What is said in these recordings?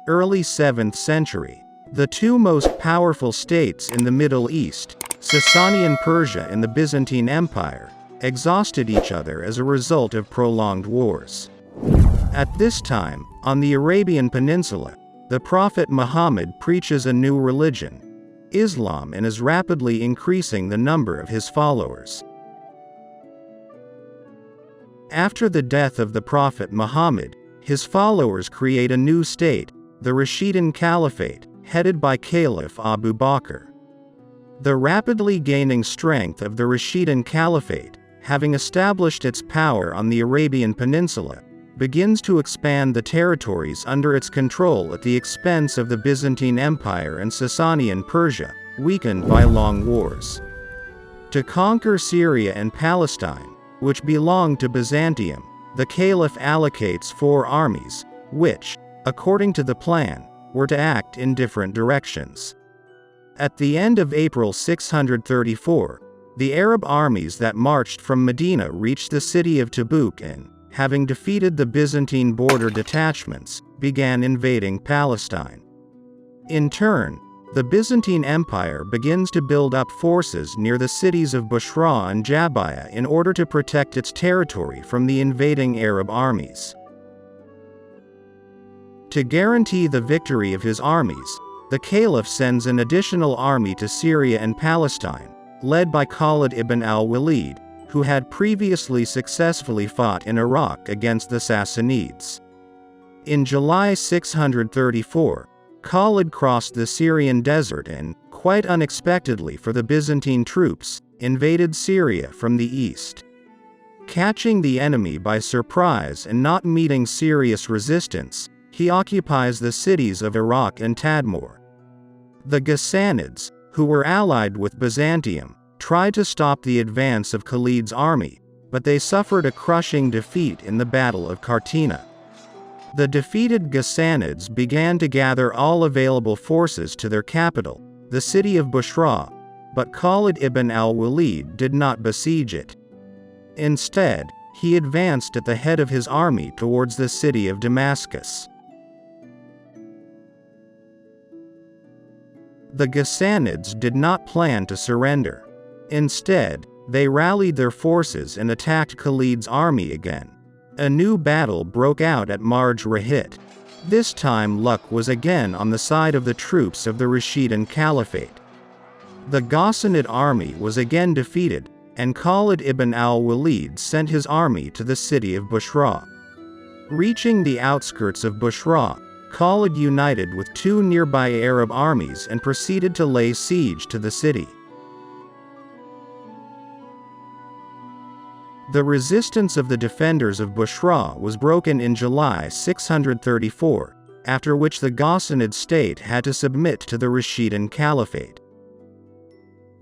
early 7th century. The two most powerful states in the Middle East, Sasanian Persia and the Byzantine Empire, exhausted each other as a result of prolonged wars. At this time, on the Arabian Peninsula, the Prophet Muhammad preaches a new religion, Islam, and is rapidly increasing the number of his followers. After the death of the Prophet Muhammad, his followers create a new state, the Rashidun Caliphate, headed by Caliph Abu Bakr. The rapidly gaining strength of the Rashidun Caliphate, having established its power on the Arabian Peninsula, begins to expand the territories under its control at the expense of the Byzantine Empire and Sasanian Persia, weakened by long wars. To conquer Syria and Palestine, which belonged to Byzantium, the Caliph allocates 4 armies, which, according to the plan, were to act in different directions. At the end of April 634, the Arab armies that marched from Medina reached the city of Tabuk and, having defeated the Byzantine border detachments, began invading Palestine. In turn, the Byzantine Empire begins to build up forces near the cities of Busra and Jabiya in order to protect its territory from the invading Arab armies. To guarantee the victory of his armies, the Caliph sends an additional army to Syria and Palestine, led by Khalid ibn al-Walid, who had previously successfully fought in Iraq against the Sassanids. In July 634, Khalid crossed the Syrian desert and, quite unexpectedly for the Byzantine troops, invaded Syria from the east. Catching the enemy by surprise and not meeting serious resistance, he occupies the cities of Iraq and Tadmor. The Ghassanids, who were allied with Byzantium, tried to stop the advance of Khalid's army, but they suffered a crushing defeat in the Battle of Qartina. The defeated Ghassanids began to gather all available forces to their capital, the city of Busra, but Khalid ibn al-Walid did not besiege it. Instead, he advanced at the head of his army towards the city of Damascus. The Ghassanids did not plan to surrender. Instead, they rallied their forces and attacked Khalid's army again. A new battle broke out at Marj Rahit. This time luck was again on the side of the troops of the Rashidun Caliphate. The Ghassanid army was again defeated, and Khalid ibn al-Walid sent his army to the city of Busra. Reaching the outskirts of Busra, Khalid united with 2 nearby Arab armies and proceeded to lay siege to the city. The resistance of the defenders of Busra was broken in July 634, after which the Ghassanid state had to submit to the Rashidun Caliphate.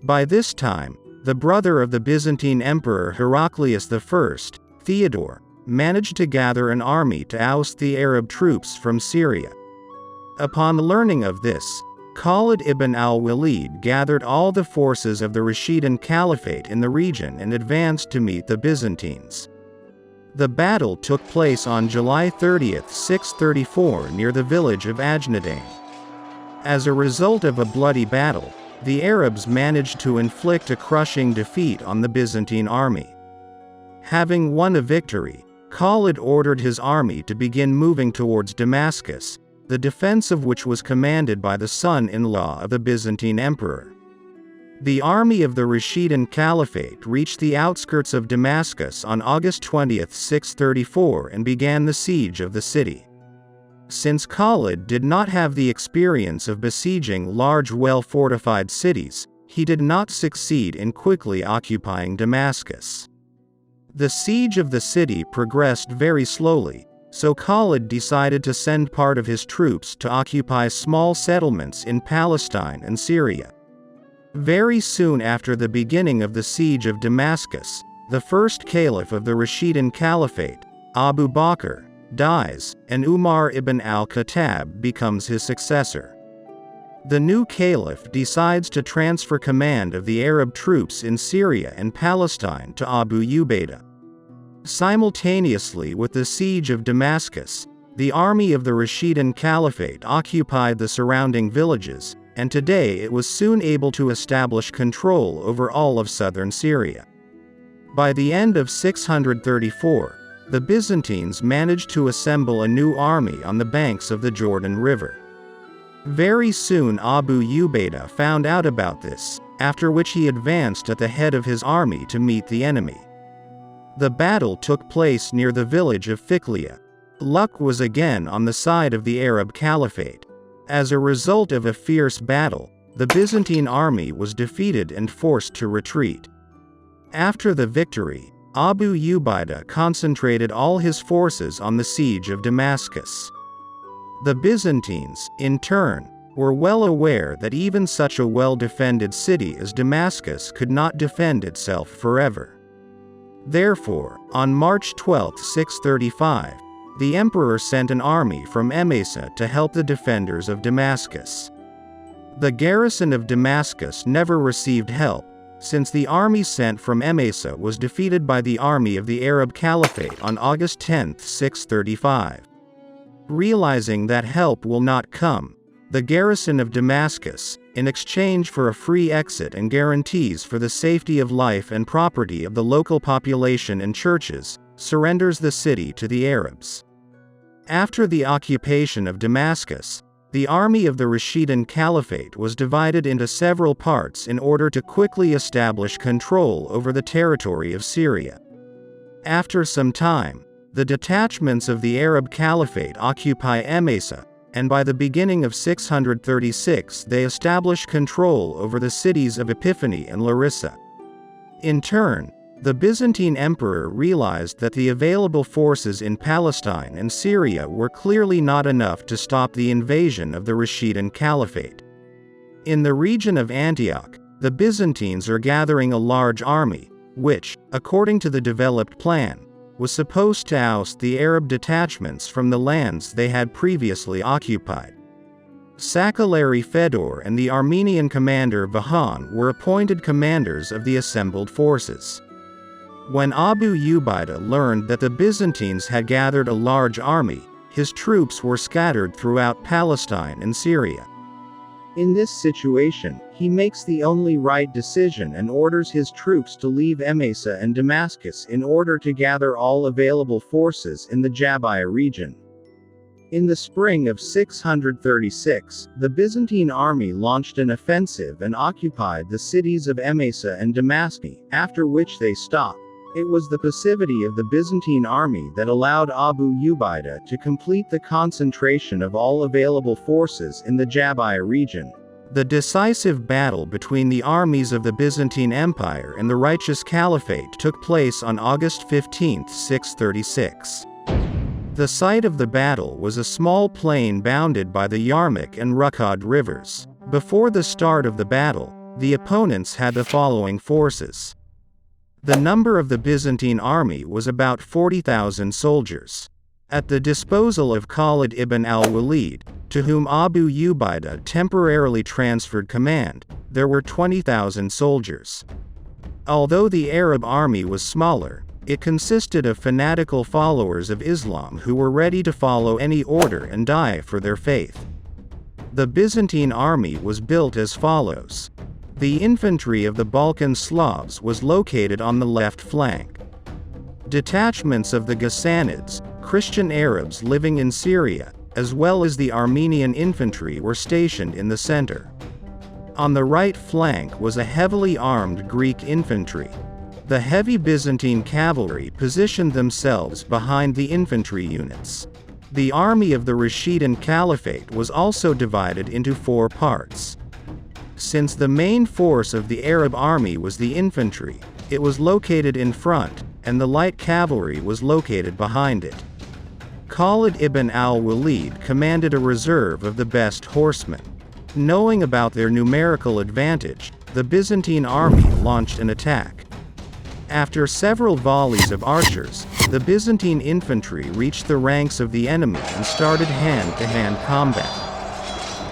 By this time, the brother of the Byzantine Emperor Heraclius I, Theodore, managed to gather an army to oust the Arab troops from Syria. Upon learning of this, Khalid ibn al-Walid gathered all the forces of the Rashidun Caliphate in the region and advanced to meet the Byzantines. The battle took place on July 30, 634 near the village of Ajnadain. As a result of a bloody battle, the Arabs managed to inflict a crushing defeat on the Byzantine army. Having won a victory, Khalid ordered his army to begin moving towards Damascus, the defense of which was commanded by the son-in-law of the Byzantine emperor. The army of the Rashidun Caliphate reached the outskirts of Damascus on August 20, 634 and began the siege of the city. Since Khalid did not have the experience of besieging large well-fortified cities, he did not succeed in quickly occupying Damascus. The siege of the city progressed very slowly, so Khalid decided to send part of his troops to occupy small settlements in Palestine and Syria. Very soon after the beginning of the siege of Damascus, the first caliph of the Rashidun Caliphate, Abu Bakr, dies, and Umar ibn al-Khattab becomes his successor. The new caliph decides to transfer command of the Arab troops in Syria and Palestine to Abu Ubaidah. Simultaneously with the siege of Damascus, the army of the Rashidun Caliphate occupied the surrounding villages, and today it was soon able to establish control over all of southern Syria. By the end of 634, the Byzantines managed to assemble a new army on the banks of the Jordan River. Very soon Abu Ubaidah found out about this, after which he advanced at the head of his army to meet the enemy. The battle took place near the village of Fiklia. Luck was again on the side of the Arab Caliphate. As a result of a fierce battle, the Byzantine army was defeated and forced to retreat. After the victory, Abu Ubaidah concentrated all his forces on the siege of Damascus. The Byzantines, in turn, were well aware that even such a well-defended city as Damascus could not defend itself forever. Therefore, on March 12, 635, the emperor sent an army from Emesa to help the defenders of Damascus. The garrison of Damascus never received help, since the army sent from Emesa was defeated by the army of the Arab Caliphate on August 10, 635. Realizing that help will not come, the garrison of Damascus, in exchange for a free exit and guarantees for the safety of life and property of the local population and churches, surrenders the city to the Arabs. After the occupation of Damascus, the army of the Rashidun Caliphate was divided into several parts in order to quickly establish control over the territory of Syria. After some time, the detachments of the Arab Caliphate occupy Emesa, and by the beginning of 636 they establish control over the cities of Epiphany and Larissa. In turn, the Byzantine Emperor realized that the available forces in Palestine and Syria were clearly not enough to stop the invasion of the Rashidun Caliphate. In the region of Antioch, the Byzantines are gathering a large army, which, according to the developed plan, was supposed to oust the Arab detachments from the lands they had previously occupied. Sakalari Fedor and the Armenian commander Vahan were appointed commanders of the assembled forces. When Abu Ubaidah learned that the Byzantines had gathered a large army, his troops were scattered throughout Palestine and Syria. In this situation, he makes the only right decision and orders his troops to leave Emesa and Damascus in order to gather all available forces in the Jabaiyah region. In the spring of 636, the Byzantine army launched an offensive and occupied the cities of Emesa and Damascus, after which they stopped. It was the passivity of the Byzantine army that allowed Abu Ubaidah to complete the concentration of all available forces in the Jabaiyah region. The decisive battle between the armies of the Byzantine Empire and the righteous Caliphate took place on August 15, 636. The site of the battle was a small plain bounded by the Yarmouk and Rashidun rivers. Before the start of the battle, the opponents had the following forces. The number of the Byzantine army was about 40,000 soldiers. At the disposal of Khalid ibn al-Walid, to whom Abu Ubaidah temporarily transferred command, there were 20,000 soldiers. Although the Arab army was smaller, it consisted of fanatical followers of Islam who were ready to follow any order and die for their faith. The Byzantine army was built as follows. The infantry of the Balkan Slavs was located on the left flank. Detachments of the Ghassanids, Christian Arabs living in Syria, as well as the Armenian infantry were stationed in the center. On the right flank was a heavily armed Greek infantry. The heavy Byzantine cavalry positioned themselves behind the infantry units. The army of the Rashidun Caliphate was also divided into 4 parts. Since the main force of the Arab army was the infantry, it was located in front, and the light cavalry was located behind it. Khalid ibn al-Walid commanded a reserve of the best horsemen. Knowing about their numerical advantage, the Byzantine army launched an attack. After several volleys of archers, the Byzantine infantry reached the ranks of the enemy and started hand-to-hand combat.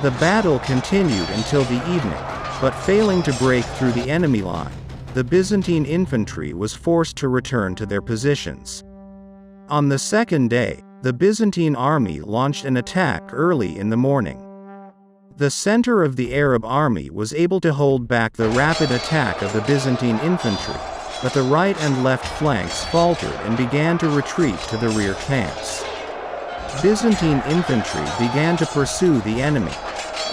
The battle continued until the evening, but failing to break through the enemy line, the Byzantine infantry was forced to return to their positions. On the second day, the Byzantine army launched an attack early in the morning. The center of the Arab army was able to hold back the rapid attack of the Byzantine infantry, but the right and left flanks faltered and began to retreat to the rear camps. Byzantine infantry began to pursue the enemy.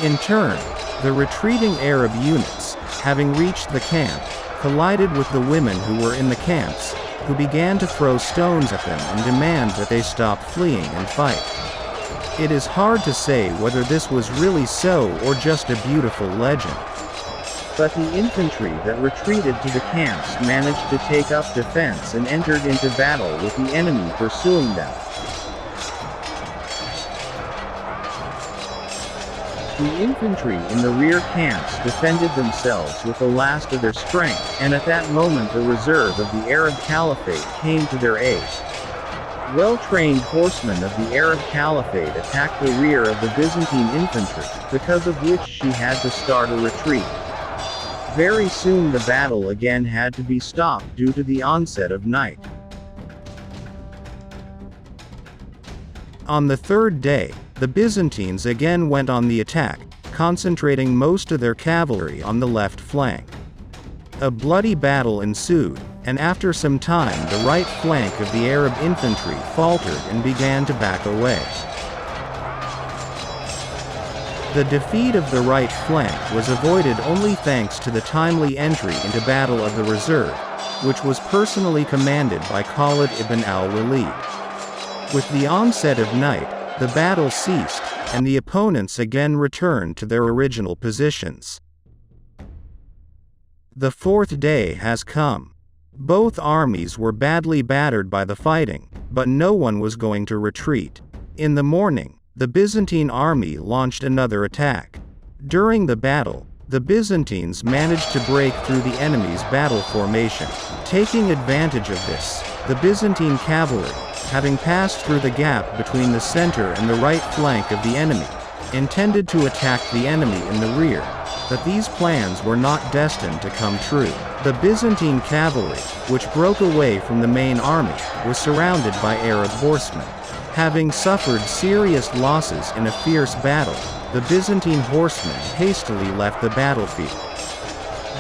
In turn, the retreating Arab units, having reached the camp, collided with the women who were in the camps, who began to throw stones at them and demand that they stop fleeing and fight. It is hard to say whether this was really so or just a beautiful legend. But the infantry that retreated to the camps managed to take up defense and entered into battle with the enemy pursuing them. The infantry in the rear camps defended themselves with the last of their strength, and at that moment the reserve of the Arab Caliphate came to their aid. Well-trained horsemen of the Arab Caliphate attacked the rear of the Byzantine infantry, because of which she had to start a retreat. Very soon the battle again had to be stopped due to the onset of night. On the third day, the Byzantines again went on the attack, concentrating most of their cavalry on the left flank. A bloody battle ensued, and after some time the right flank of the Arab infantry faltered and began to back away. The defeat of the right flank was avoided only thanks to the timely entry into battle of the reserve, which was personally commanded by Khalid ibn al-Walid. With the onset of night, the battle ceased, and the opponents again returned to their original positions. The fourth day has come. Both armies were badly battered by the fighting, but no one was going to retreat. In the morning, the Byzantine army launched another attack. During the battle, the Byzantines managed to break through the enemy's battle formation. Taking advantage of this, the Byzantine cavalry, having passed through the gap between the center and the right flank of the enemy, intended to attack the enemy in the rear, but these plans were not destined to come true. The Byzantine cavalry, which broke away from the main army, was surrounded by Arab horsemen. Having suffered serious losses in a fierce battle, the Byzantine horsemen hastily left the battlefield.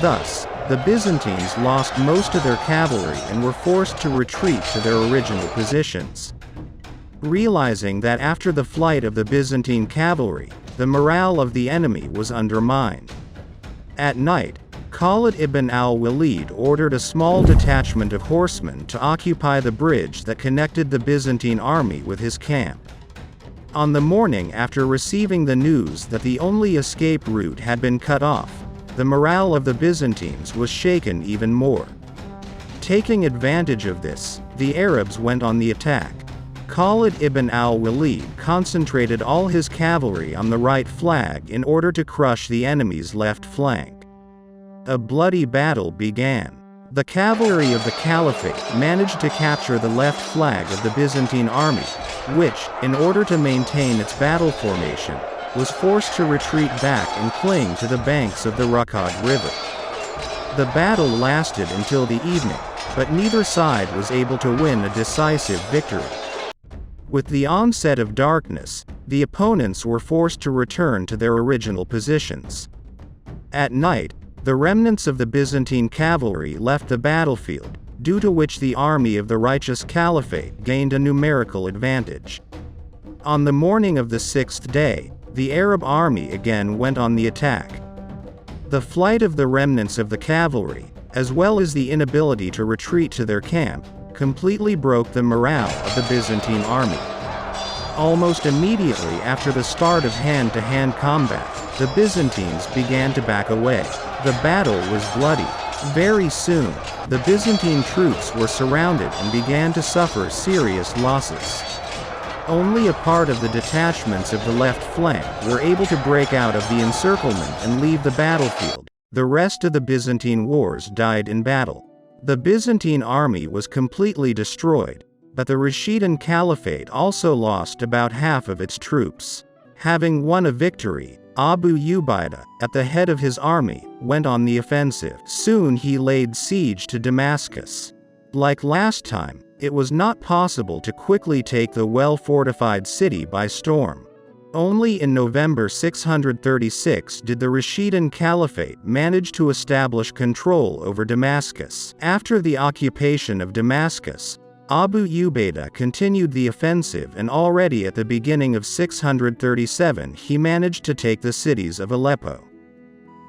Thus, the Byzantines lost most of their cavalry and were forced to retreat to their original positions. Realizing that after the flight of the Byzantine cavalry, the morale of the enemy was undermined. At night, Khalid ibn al-Walid ordered a small detachment of horsemen to occupy the bridge that connected the Byzantine army with his camp. On the morning after receiving the news that the only escape route had been cut off, the morale of the Byzantines was shaken even more. Taking advantage of this, the Arabs went on the attack. Khalid ibn al-Walid concentrated all his cavalry on the right flank in order to crush the enemy's left flank. A bloody battle began. The cavalry of the Caliphate managed to capture the left flank of the Byzantine army, which, in order to maintain its battle formation, was forced to retreat back and cling to the banks of the Rashidan River. The battle lasted until the evening, but neither side was able to win a decisive victory. With the onset of darkness, the opponents were forced to return to their original positions. At night, the remnants of the Byzantine cavalry left the battlefield, due to which the army of the righteous Caliphate gained a numerical advantage. On the morning of the sixth day, the Arab army again went on the attack. The flight of the remnants of the cavalry, as well as the inability to retreat to their camp, completely broke the morale of the Byzantine army. Almost immediately after the start of hand-to-hand combat, the Byzantines began to back away. The battle was bloody. Very soon, the Byzantine troops were surrounded and began to suffer serious losses. Only a part of the detachments of the left flank were able to break out of the encirclement and leave the battlefield. The rest of the Byzantine wars died in battle. The Byzantine army was completely destroyed, but the Rashidun Caliphate also lost about half of its troops. Having won a victory, Abu Ubaidah, at the head of his army, went on the offensive. Soon he laid siege to Damascus. Like last time, It was not possible to quickly take the well-fortified city by storm. Only in November 636 did the Rashidun Caliphate manage to establish control over Damascus. After the occupation of Damascus, Abu Ubaidah continued the offensive, and already at the beginning of 637 he managed to take the cities of Aleppo.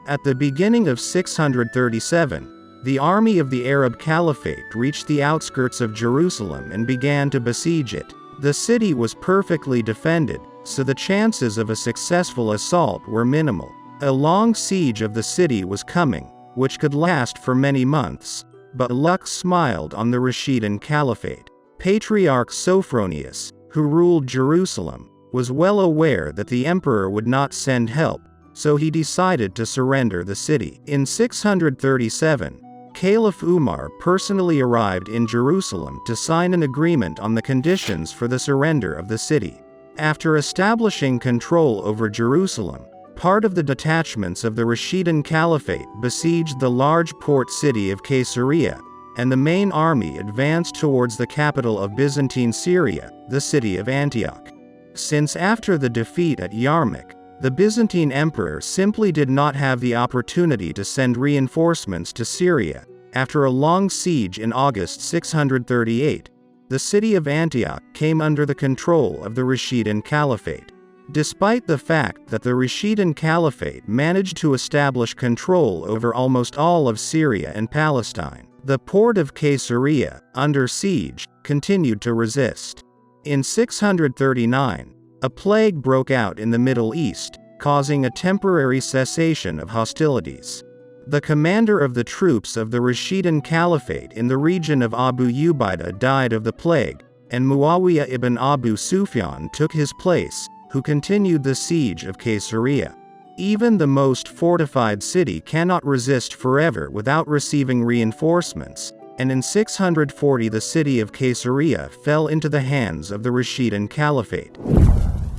At the beginning of 637, the army of the Arab Caliphate reached the outskirts of Jerusalem and began to besiege it. The city was perfectly defended, so the chances of a successful assault were minimal. A long siege of the city was coming, which could last for many months, but luck smiled on the Rashidun Caliphate. Patriarch Sophronius, who ruled Jerusalem, was well aware that the emperor would not send help, so he decided to surrender the city. In 637, Caliph Umar personally arrived in Jerusalem to sign an agreement on the conditions for the surrender of the city. After establishing control over Jerusalem, part of the detachments of the Rashidun Caliphate besieged the large port city of Caesarea, and the main army advanced towards the capital of Byzantine Syria, the city of Antioch. Since after the defeat at Yarmouk, the Byzantine Emperor simply did not have the opportunity to send reinforcements to Syria. After a long siege in August 638, the city of Antioch came under the control of the Rashidun Caliphate. Despite the fact that the Rashidun Caliphate managed to establish control over almost all of Syria and Palestine, the port of Caesarea, under siege, continued to resist. In 639, a plague broke out in the Middle East, causing a temporary cessation of hostilities. The commander of the troops of the Rashidun Caliphate in the region of Abu Ubaidah died of the plague, and Muawiyah ibn Abu Sufyan took his place, who continued the siege of Caesarea. Even the most fortified city cannot resist forever without receiving reinforcements, and in 640 the city of Caesarea fell into the hands of the Rashidun Caliphate.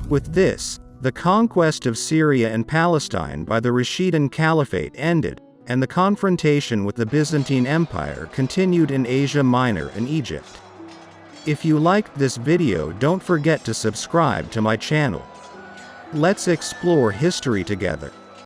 With this, the conquest of Syria and Palestine by the Rashidun Caliphate ended, and the confrontation with the Byzantine Empire continued in Asia Minor and Egypt. If you liked this video, don't forget to subscribe to my channel. Let's explore history together.